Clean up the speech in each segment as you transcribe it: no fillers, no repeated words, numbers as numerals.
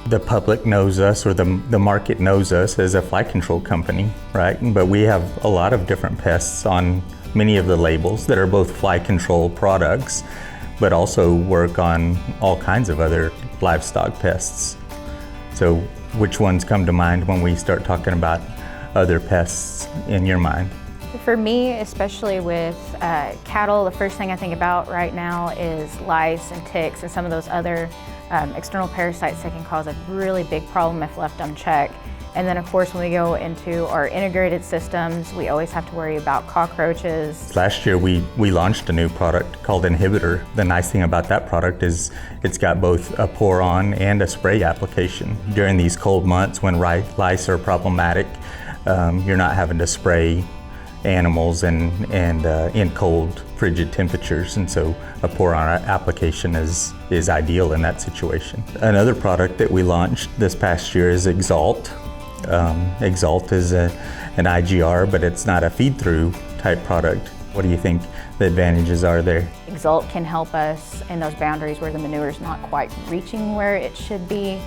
The public knows us, or the market knows us as a fly control company, right? But we have a lot of different pests on many of the labels that are both fly control products, but also work on all kinds of other livestock pests. So which ones come to mind when we start talking about other pests in your mind? For me, especially with cattle, the first thing I think about right now is lice and ticks and some of those other external parasites that can cause a really big problem if left unchecked. And then of course when we go into our integrated systems, we always have to worry about cockroaches. Last year we launched a new product called Inhibitor. The nice thing about that product is it's got both a pour-on and a spray application. During these cold months when lice are problematic, you're not having to spray animals and in cold, frigid temperatures, and so a pour-on application is ideal in that situation. Another product that we launched this past year is Exalt. Exalt is an IGR, but it's not a feed-through type product. What do you think the advantages are there? Exalt can help us in those boundaries where the manure is not quite reaching where it should be.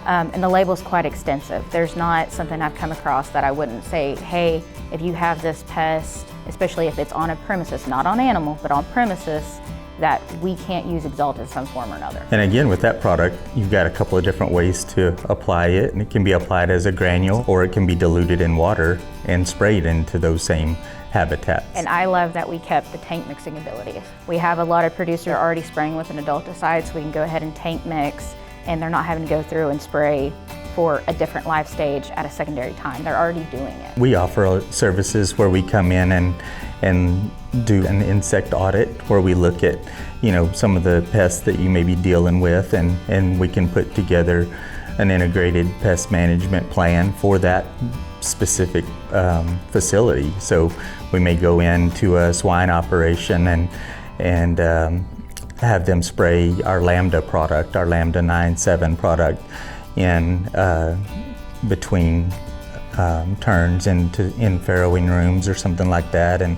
And the label is quite extensive. There's not something I've come across that I wouldn't say, hey, if you have this pest, especially if it's on a premises, not on animal, but on premises, that we can't use Exalt in some form or another. And again, with that product, you've got a couple of different ways to apply it. And it can be applied as a granule, or it can be diluted in water and sprayed into those same habitats. And I love that we kept the tank mixing ability. We have a lot of producers already spraying with an adulticide, so we can go ahead and tank mix, and they're not having to go through and spray for a different life stage at a secondary time. They're already doing it. We offer services where we come in and do an insect audit where we look at, some of the pests that you may be dealing with, and we can put together an integrated pest management plan for that specific facility. So we may go into a swine operation and have them spray our Lambda product, our Lambda 9-7 product, in between turns in farrowing rooms or something like that, and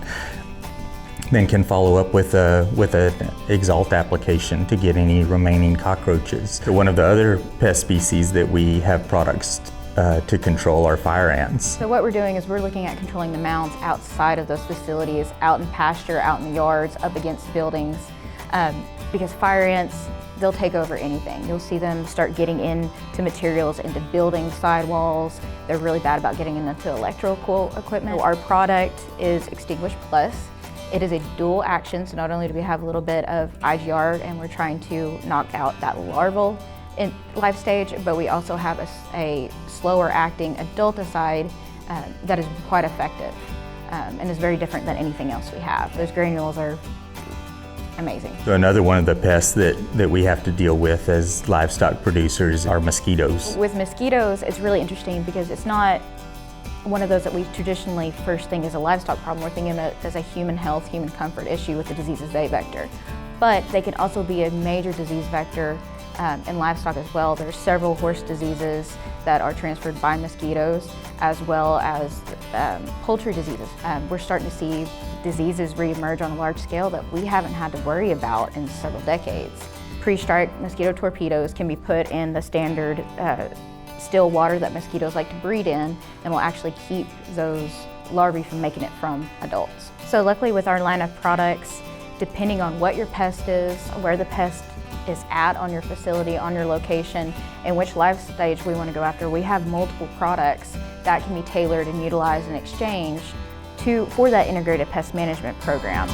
then can follow up with an Exalt application to get any remaining cockroaches. So one of the other pest species that we have products to control are fire ants. So what we're doing is we're looking at controlling the mounds outside of those facilities, out in pasture, out in the yards, up against buildings, because fire ants, they'll take over anything. You'll see them start getting into materials, into building sidewalls. They're really bad about getting into electrical equipment. Our product is Extinguish Plus. It is a dual action, so not only do we have a little bit of IGR and we're trying to knock out that larval in life stage, but we also have a slower acting adulticide that is quite effective and is very different than anything else we have. Those granules are amazing. So another one of the pests that we have to deal with as livestock producers are mosquitoes. With mosquitoes, it's really interesting because it's not one of those that we traditionally first think is a livestock problem. We're thinking of it as a human health, human comfort issue with the diseases they vector. But they can also be a major disease vector in livestock as well. There's several horse diseases that are transferred by mosquitoes, as well as poultry diseases. We're starting to see diseases reemerge on a large scale that we haven't had to worry about in several decades. Pre-strike mosquito torpedoes can be put in the standard still water that mosquitoes like to breed in, and will actually keep those larvae from making it from adults. So luckily with our line of products, depending on what your pest is, where the pest is at on your facility, on your location, and which life stage we want to go after, we have multiple products that can be tailored and utilized and exchanged for that integrated pest management program.